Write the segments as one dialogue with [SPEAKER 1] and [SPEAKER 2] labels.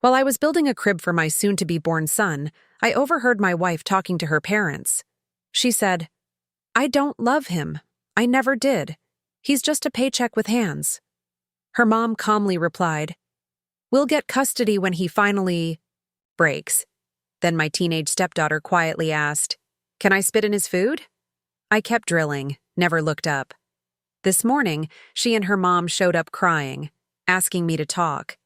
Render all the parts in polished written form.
[SPEAKER 1] While I was building a crib for my soon-to-be-born son, I overheard my wife talking to her parents. She said, "I don't love him. I never did. He's just a paycheck with hands." Her mom calmly replied, "We'll get custody when he finally breaks." Then my teenage stepdaughter quietly asked, "Can I spit in his food?" I kept drilling, never looked up. This morning, she and her mom showed up crying, asking me to talk.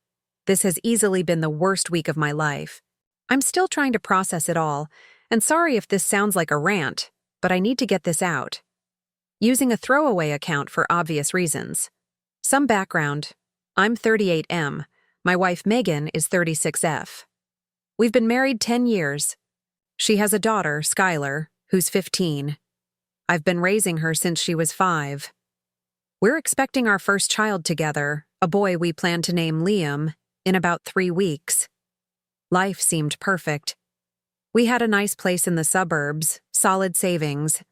[SPEAKER 1] This has easily been the worst week of my life. I'm still trying to process it all, and sorry if this sounds like a rant, but I need to get this out. Using a throwaway account for obvious reasons. Some background. I'm 38M. My wife Megan is 36F. We've been married 10 years. She has a daughter, Skyler, who's 15. I've been raising her since she was 5. We're expecting our first child together, a boy we plan to name Liam, in about 3 weeks. Life seemed perfect. We had a nice place in the suburbs, solid savings,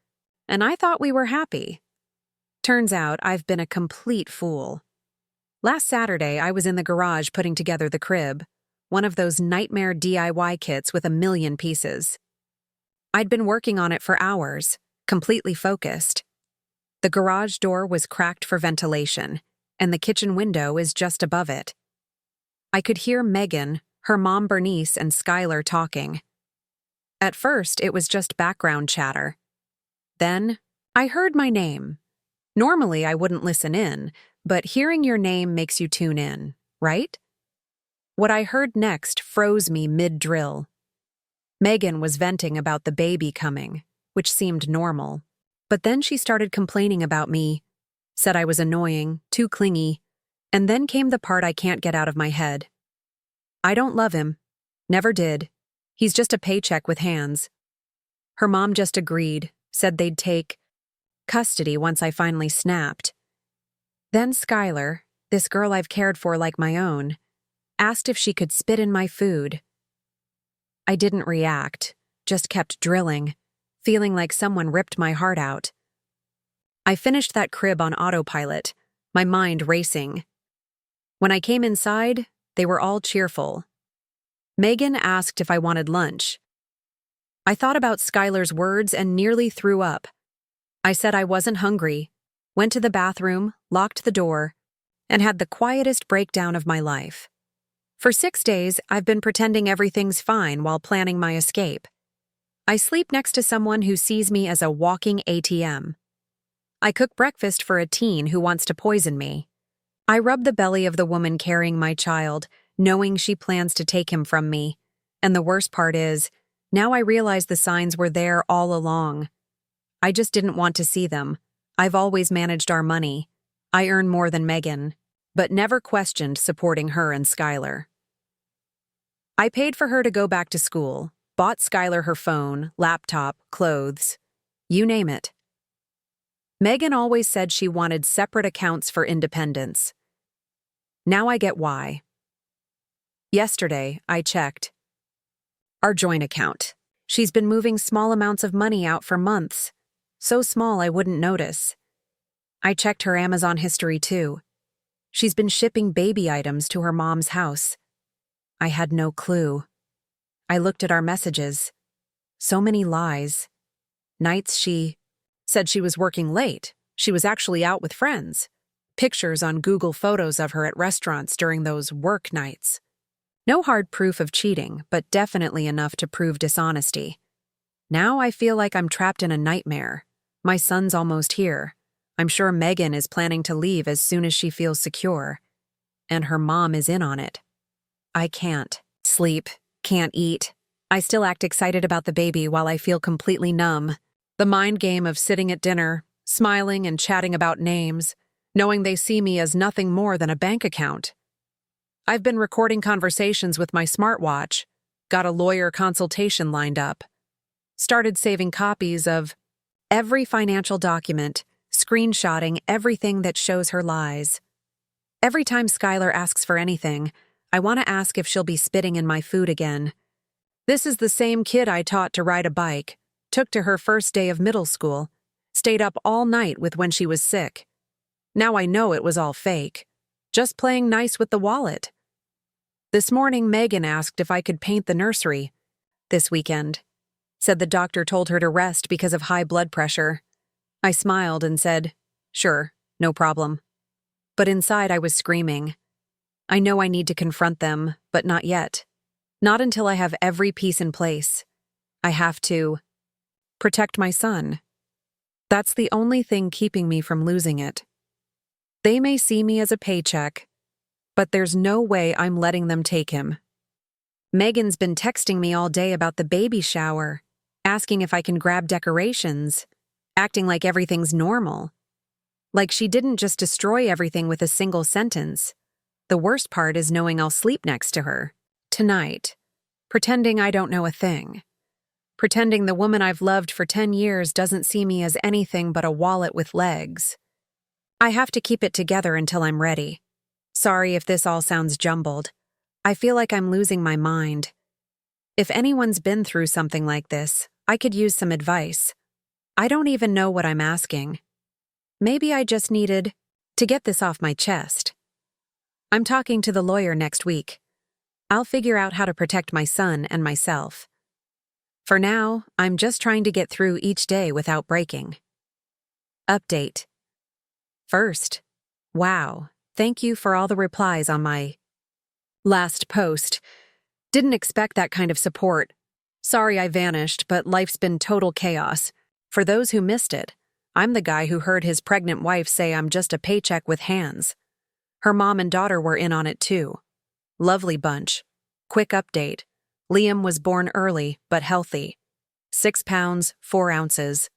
[SPEAKER 1] and I thought we were happy. Turns out I've been a complete fool. Last Saturday, I was in the garage putting together the crib, one of those nightmare DIY kits with a million pieces. I'd been working on it for hours, completely focused. The garage door was cracked for ventilation, and the kitchen window is just above it. I could hear Megan, her mom Bernice, and Skyler talking. At first, it was just background chatter. Then, I heard my name. Normally, I wouldn't listen in, but hearing your name makes you tune in, right? What I heard next froze me mid-drill. Megan was venting about the baby coming, which seemed normal. But then she started complaining about me, said I was annoying, too clingy, and then came the part I can't get out of my head. I don't love him. Never did. He's just a paycheck with hands. Her mom just agreed, said they'd take custody once I finally snapped. Then Skyler, this girl I've cared for like my own, asked if she could spit in my food. I didn't react, just kept drilling, feeling like someone ripped my heart out. I finished that crib on autopilot, my mind racing. When I came inside, they were all cheerful. Megan asked if I wanted lunch. I thought about Skyler's words and nearly threw up. I said I wasn't hungry, went to the bathroom, locked the door, and had the quietest breakdown of my life. For 6 days, I've been pretending everything's fine while planning my escape. I sleep next to someone who sees me as a walking ATM. I cook breakfast for a teen who wants to poison me. I rub the belly of the woman carrying my child, knowing she plans to take him from me. And the worst part is, now I realize the signs were there all along. I just didn't want to see them. I've always managed our money. I earn more than Megan, but never questioned supporting her and Skyler. I paid for her to go back to school, bought Skyler her phone, laptop, clothes, you name it. Megan always said she wanted separate accounts for independence. Now I get why. Yesterday, I checked our joint account. She's been moving small amounts of money out for months, so small I wouldn't notice. I checked her Amazon history too. She's been shipping baby items to her mom's house. I had no clue. I looked at our messages. So many lies. Nights she said she was working late. She was actually out with friends. Pictures on Google Photos of her at restaurants during those work nights. No hard proof of cheating, but definitely enough to prove dishonesty. Now I feel like I'm trapped in a nightmare. My son's almost here. I'm sure Megan is planning to leave as soon as she feels secure. And her mom is in on it. I can't sleep, can't eat. I still act excited about the baby while I feel completely numb. The mind game of sitting at dinner, smiling and chatting about names, knowing they see me as nothing more than a bank account. I've been recording conversations with my smartwatch, got a lawyer consultation lined up, started saving copies of every financial document, screenshotting everything that shows her lies. Every time Skyler asks for anything, I want to ask if she'll be spitting in my food again. This is the same kid I taught to ride a bike, took to her first day of middle school, stayed up all night with when she was sick. Now I know it was all fake, just playing nice with the wallet. This morning, Megan asked if I could paint the nursery this weekend. Said the doctor told her to rest because of high blood pressure. I smiled and said, sure, no problem. But inside I was screaming. I know I need to confront them, but not yet. Not until I have every piece in place. I have to protect my son. That's the only thing keeping me from losing it. They may see me as a paycheck, but there's no way I'm letting them take him. Megan's been texting me all day about the baby shower, asking if I can grab decorations, acting like everything's normal. Like she didn't just destroy everything with a single sentence. The worst part is knowing I'll sleep next to her, tonight, pretending I don't know a thing. Pretending the woman I've loved for 10 years doesn't see me as anything but a wallet with legs. I have to keep it together until I'm ready. Sorry if this all sounds jumbled. I feel like I'm losing my mind. If anyone's been through something like this, I could use some advice. I don't even know what I'm asking. Maybe I just needed to get this off my chest. I'm talking to the lawyer next week. I'll figure out how to protect my son and myself. For now, I'm just trying to get through each day without breaking. Update. First, wow, thank you for all the replies on my last post. Didn't expect that kind of support. Sorry I vanished, but life's been total chaos. For those who missed it, I'm the guy who heard his pregnant wife say I'm just a paycheck with hands. Her mom and daughter were in on it too. Lovely bunch. Quick update. Liam was born early, but healthy. 6 pounds, 4 ounces.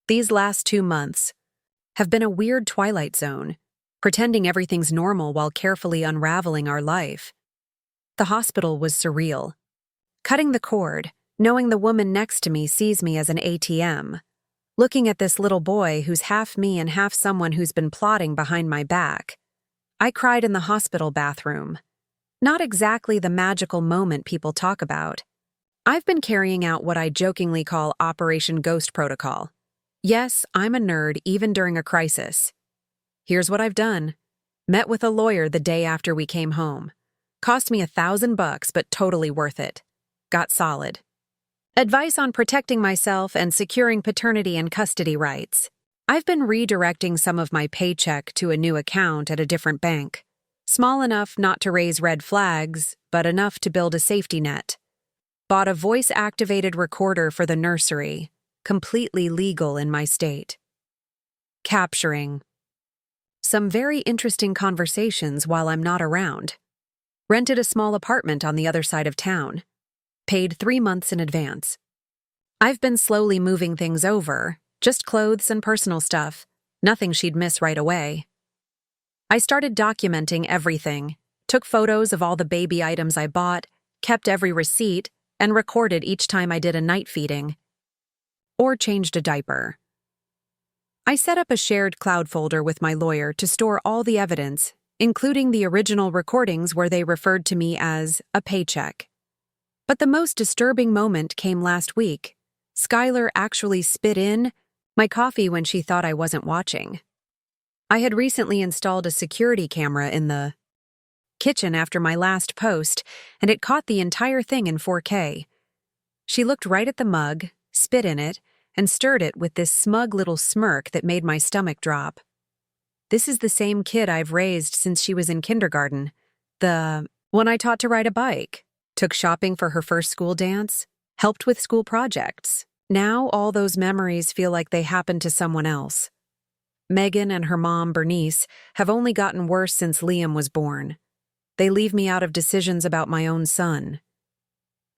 [SPEAKER 1] These last 2 months have been a weird twilight zone, pretending everything's normal while carefully unraveling our life. The hospital was surreal. Cutting the cord, knowing the woman next to me sees me as an ATM. Looking at this little boy who's half me and half someone who's been plotting behind my back. I cried in the hospital bathroom. Not exactly the magical moment people talk about. I've been carrying out what I jokingly call Operation Ghost Protocol. Yes, I'm a nerd even during a crisis. Here's what I've done. Met with a lawyer the day after we came home. Cost me $1,000, but totally worth it. Got solid. Advice on protecting myself and securing paternity and custody rights. I've been redirecting some of my paycheck to a new account at a different bank. Small enough not to raise red flags, but enough to build a safety net. Bought a voice-activated recorder for the nursery, completely legal in my state. Capturing some very interesting conversations while I'm not around. Rented a small apartment on the other side of town. Paid 3 months in advance. I've been slowly moving things over, just clothes and personal stuff, nothing she'd miss right away. I started documenting everything, took photos of all the baby items I bought, kept every receipt, and recorded each time I did a night feeding or changed a diaper. I set up a shared cloud folder with my lawyer to store all the evidence, including the original recordings where they referred to me as a paycheck. But the most disturbing moment came last week. Skyler actually spit in my coffee when she thought I wasn't watching. I had recently installed a security camera in the kitchen after my last post, and it caught the entire thing in 4K. She looked right at the mug, spit in it, and stirred it with this smug little smirk that made my stomach drop. This is the same kid I've raised since she was in kindergarten. The one I taught to ride a bike, took shopping for her first school dance, helped with school projects. Now all those memories feel like they happened to someone else. Megan and her mom, Bernice, have only gotten worse since Liam was born. They leave me out of decisions about my own son.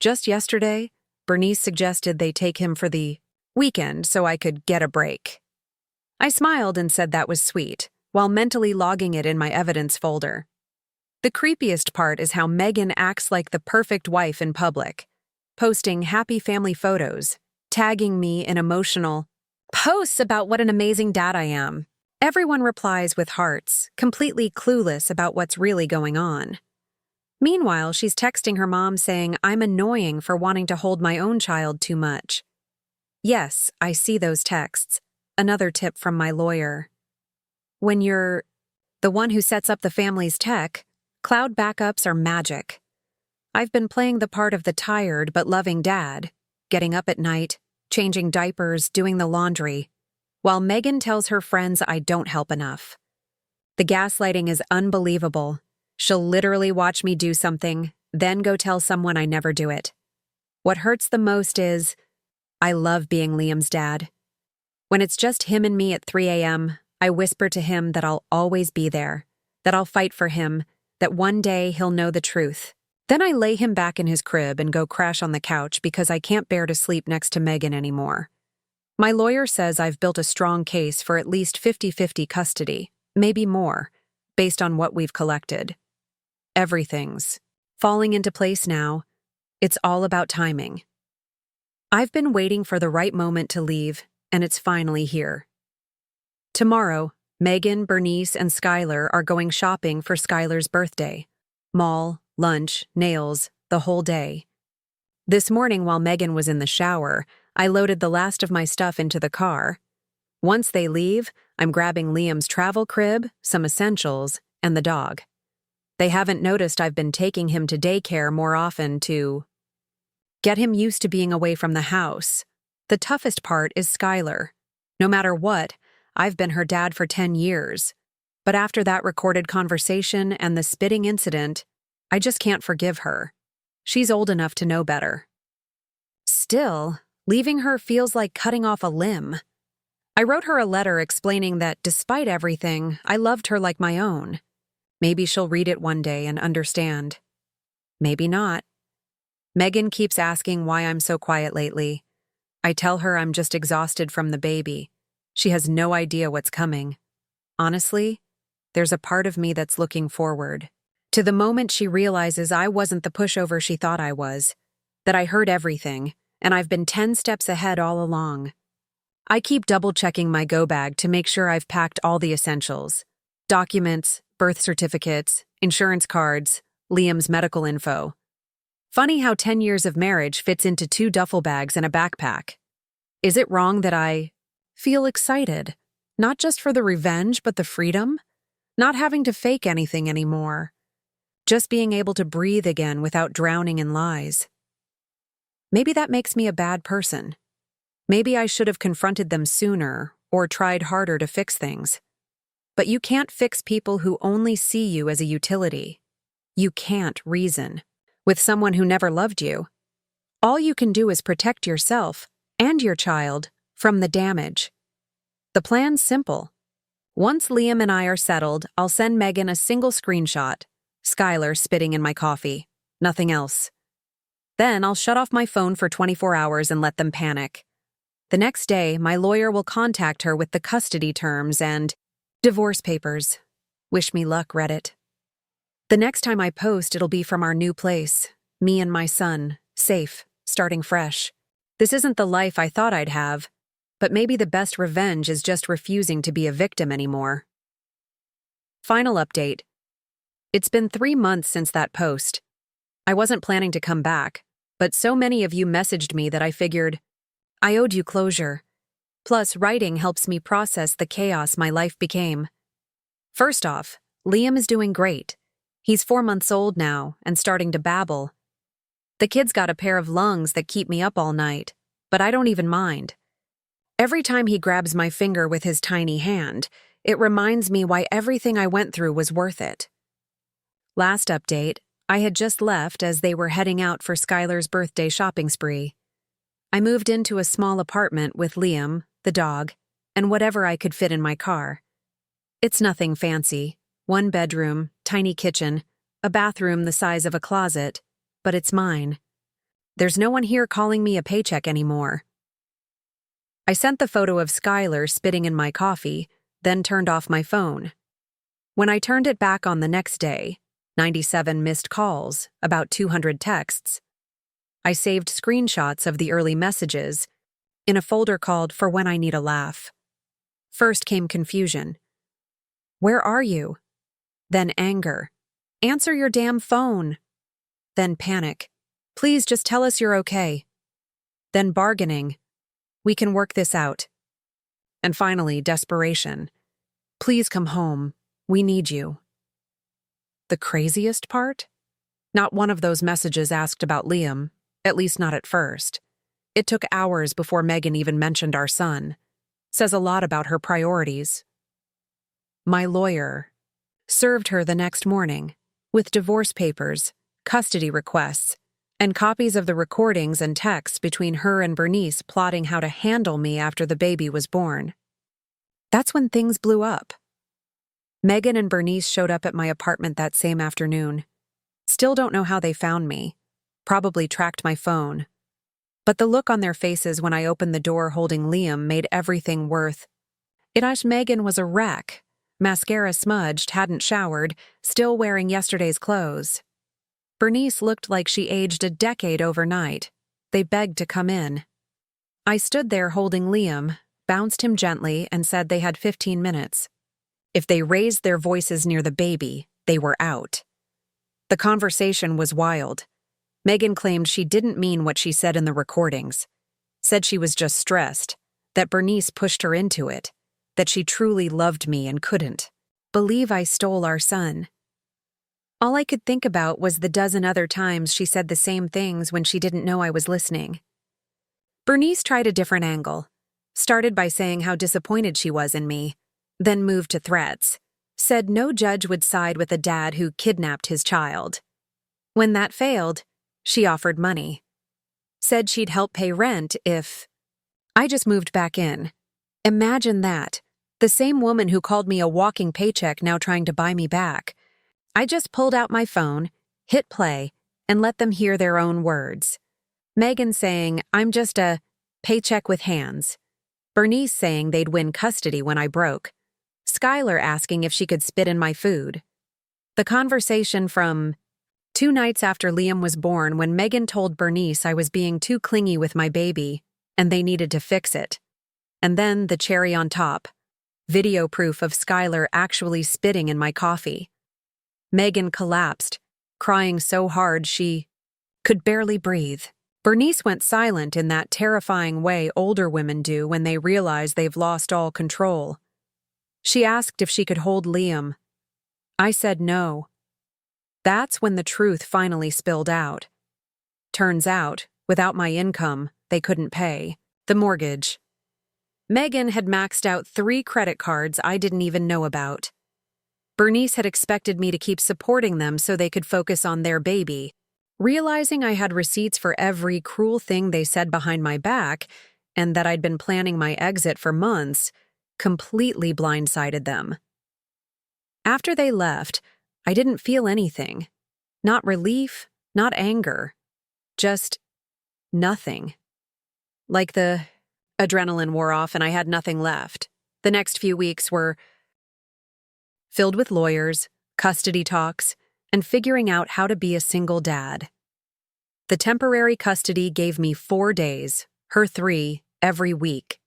[SPEAKER 1] Just yesterday, Bernice suggested they take him for the weekend so I could get a break. I smiled and said that was sweet, while mentally logging it in my evidence folder. The creepiest part is how Megan acts like the perfect wife in public, posting happy family photos, tagging me in emotional posts about what an amazing dad I am. Everyone replies with hearts, completely clueless about what's really going on. Meanwhile, she's texting her mom saying I'm annoying for wanting to hold my own child too much. Yes, I see those texts. Another tip from my lawyer. When you're the one who sets up the family's tech, Cloud backups are magic. I've been playing the part of the tired but loving dad, getting up at night, changing diapers, doing the laundry, while Megan tells her friends I don't help enough. The gaslighting is unbelievable. She'll literally watch me do something, then go tell someone I never do it. What hurts the most is, I love being Liam's dad. When it's just him and me at 3 a.m., I whisper to him that I'll always be there, that I'll fight for him, that one day he'll know the truth. Then I lay him back in his crib and go crash on the couch because I can't bear to sleep next to Megan anymore. My lawyer says I've built a strong case for at least 50-50 custody, maybe more, based on what we've collected. Everything's falling into place now. It's all about timing. I've been waiting for the right moment to leave, and it's finally here. Tomorrow, Megan, Bernice, and Skyler are going shopping for Skyler's birthday. Mall, lunch, nails, the whole day. This morning while Megan was in the shower, I loaded the last of my stuff into the car. Once they leave, I'm grabbing Liam's travel crib, some essentials, and the dog. They haven't noticed I've been taking him to daycare more often to get him used to being away from the house. The toughest part is Skyler. No matter what, I've been her dad for 10 years. But after that recorded conversation and the spitting incident, I just can't forgive her. She's old enough to know better. Still, leaving her feels like cutting off a limb. I wrote her a letter explaining that despite everything, I loved her like my own. Maybe she'll read it one day and understand. Maybe not. Megan keeps asking why I'm so quiet lately. I tell her I'm just exhausted from the baby. She has no idea what's coming. Honestly, there's a part of me that's looking forward to the moment she realizes I wasn't the pushover she thought I was, that I heard everything, and I've been 10 steps ahead all along. I keep double-checking my go bag to make sure I've packed all the essentials. Documents, birth certificates, insurance cards, Liam's medical info. Funny how 10 years of marriage fits into 2 duffel bags and a backpack. Is it wrong that I feel excited, not just for the revenge but the freedom? Not having to fake anything anymore. Just being able to breathe again without drowning in lies. Maybe that makes me a bad person. Maybe I should have confronted them sooner or tried harder to fix things. But you can't fix people who only see you as a utility. You can't reason with someone who never loved you. All you can do is protect yourself and your child from the damage. The plan's simple. Once Liam and I are settled, I'll send Megan a single screenshot. Skyler spitting in my coffee. Nothing else. Then I'll shut off my phone for 24 hours and let them panic. The next day, my lawyer will contact her with the custody terms and divorce papers. Wish me luck, Reddit. The next time I post, it'll be from our new place. Me and my son, safe, starting fresh. This isn't the life I thought I'd have, but maybe the best revenge is just refusing to be a victim anymore. Final update. It's been 3 months since that post. I wasn't planning to come back, but so many of you messaged me that I figured I owed you closure. Plus, writing helps me process the chaos my life became. First off, Liam is doing great. He's 4 months old now and starting to babble. The kid's got a pair of lungs that keep me up all night, but I don't even mind. Every time he grabs my finger with his tiny hand, it reminds me why everything I went through was worth it. Last update, I had just left as they were heading out for Skyler's birthday shopping spree. I moved into a small apartment with Liam, the dog, and whatever I could fit in my car. It's nothing fancy. 1 bedroom, tiny kitchen, a bathroom the size of a closet, but it's mine. There's no one here calling me a paycheck anymore. I sent the photo of Skyler spitting in my coffee, then turned off my phone. When I turned it back on the next day, 97 missed calls, about 200 texts. I saved screenshots of the early messages in a folder called For When I Need a Laugh. First came confusion. Where are you? Then anger. Answer your damn phone. Then panic. Please just tell us you're okay. Then bargaining. We can work this out. And finally, desperation. Please come home. We need you. The craziest part? Not one of those messages asked about Liam, at least not at first. It took hours before Megan even mentioned our son. Says a lot about her priorities. My lawyer served her the next morning with divorce papers, custody requests, and copies of the recordings and texts between her and Bernice plotting how to handle me after the baby was born. That's when things blew up. Megan and Bernice showed up at my apartment that same afternoon. Still don't know how they found me. Probably tracked my phone. But the look on their faces when I opened the door holding Liam made everything worth it. Megan was a wreck. Mascara smudged, hadn't showered, still wearing yesterday's clothes. Bernice looked like she aged a decade overnight. They begged to come in. I stood there holding Liam, bounced him gently, and said they had 15 minutes. If they raised their voices near the baby, they were out. The conversation was wild. Megan claimed she didn't mean what she said in the recordings. Said she was just stressed, that Bernice pushed her into it, that she truly loved me and couldn't believe I stole our son. All I could think about was the dozen other times she said the same things when she didn't know I was listening. Bernice tried a different angle. Started by saying how disappointed she was in me, then moved to threats. Said no judge would side with a dad who kidnapped his child. When that failed, she offered money. Said she'd help pay rent if I just moved back in. Imagine that. The same woman who called me a walking paycheck now trying to buy me back. I just pulled out my phone, hit play, and let them hear their own words. Megan saying, I'm just a paycheck with hands. Bernice saying they'd win custody when I broke. Skyler asking if she could spit in my food. The conversation from 2 nights after Liam was born when Megan told Bernice I was being too clingy with my baby and they needed to fix it. And then the cherry on top. Video proof of Skyler actually spitting in my coffee. Megan collapsed, crying so hard she could barely breathe. Bernice went silent in that terrifying way older women do when they realize they've lost all control. She asked if she could hold Liam. I said no. That's when the truth finally spilled out. Turns out, without my income, they couldn't pay the mortgage. Megan had maxed out 3 credit cards I didn't even know about. Bernice had expected me to keep supporting them so they could focus on their baby. Realizing I had receipts for every cruel thing they said behind my back and that I'd been planning my exit for months, completely blindsided them. After they left, I didn't feel anything. Not relief, not anger. Just nothing. Like the adrenaline wore off and I had nothing left. The next few weeks were filled with lawyers, custody talks, and figuring out how to be a single dad. The temporary custody gave me 4 days, her 3, every week.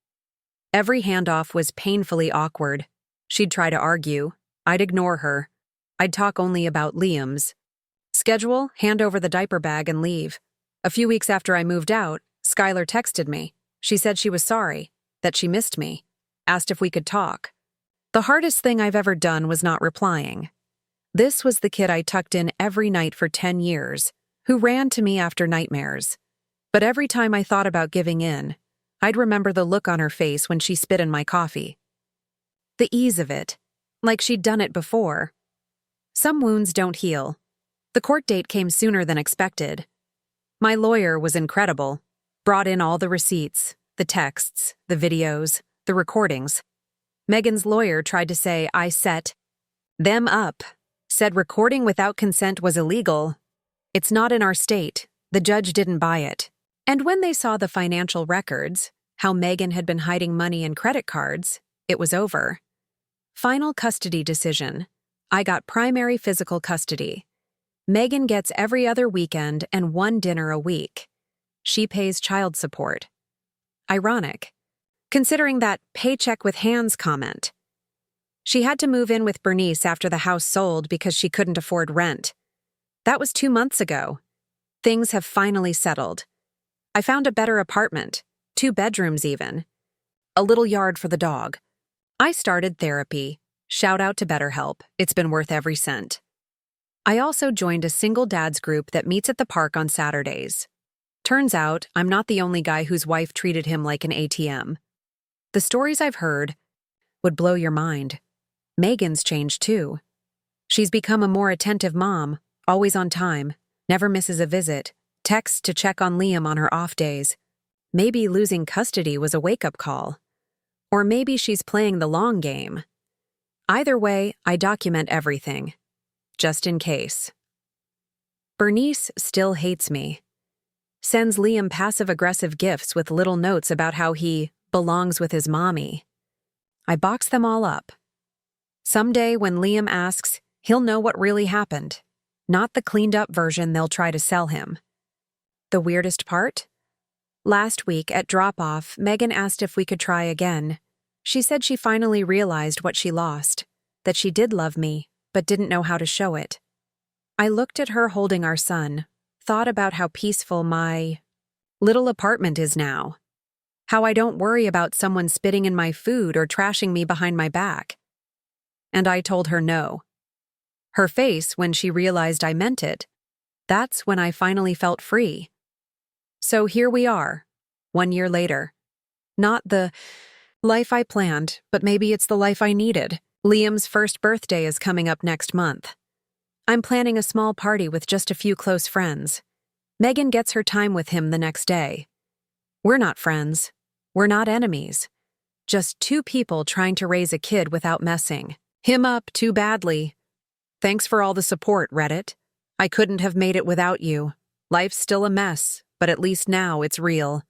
[SPEAKER 1] Every handoff was painfully awkward. She'd try to argue. I'd ignore her. I'd talk only about Liam's. Schedule, hand over the diaper bag, and leave. A few weeks after I moved out, Skyler texted me. She said she was sorry, that she missed me, asked if we could talk. The hardest thing I've ever done was not replying. This was the kid I tucked in every night for 10 years, who ran to me after nightmares. But every time I thought about giving in, I'd remember the look on her face when she spit in my coffee. The ease of it, like she'd done it before. Some wounds don't heal. The court date came sooner than expected. My lawyer was incredible, brought in all the receipts, the texts, the videos, the recordings. Megan's lawyer tried to say I set them up, said recording without consent was illegal. It's not in our state. The judge didn't buy it. And when they saw the financial records, how Megan had been hiding money in credit cards, it was over. Final custody decision. I got primary physical custody. Megan gets every other weekend and 1 dinner a week. She pays child support. Ironic, considering that paycheck with hands comment. She had to move in with Bernice after the house sold because she couldn't afford rent. That was 2 months ago. Things have finally settled. I found a better apartment, 2 bedrooms even. A little yard for the dog. I started therapy. Shout out to BetterHelp. It's been worth every cent. I also joined a single dads group that meets at the park on Saturdays. Turns out, I'm not the only guy whose wife treated him like an ATM. The stories I've heard would blow your mind. Megan's changed too. She's become a more attentive mom, always on time, never misses a visit, texts to check on Liam on her off days. Maybe losing custody was a wake-up call. Or maybe she's playing the long game. Either way, I document everything. Just in case. Bernice still hates me. Sends Liam passive-aggressive gifts with little notes about how he belongs with his mommy. I box them all up. Someday when Liam asks, he'll know what really happened, not the cleaned-up version they'll try to sell him. The weirdest part? Last week at drop-off, Megan asked if we could try again. She said she finally realized what she lost, that she did love me, but didn't know how to show it. I looked at her holding our son, thought about how peaceful my little apartment is now, how I don't worry about someone spitting in my food or trashing me behind my back. And I told her no. Her face when she realized I meant it, that's when I finally felt free. So here we are, 1 year later. Not the life I planned, but maybe it's the life I needed. Liam's first birthday is coming up next month. I'm planning a small party with just a few close friends. Megan gets her time with him the next day. We're not friends. We're not enemies. Just two people trying to raise a kid without messing him up too badly. Thanks for all the support, Reddit. I couldn't have made it without you. Life's still a mess, but at least now it's real.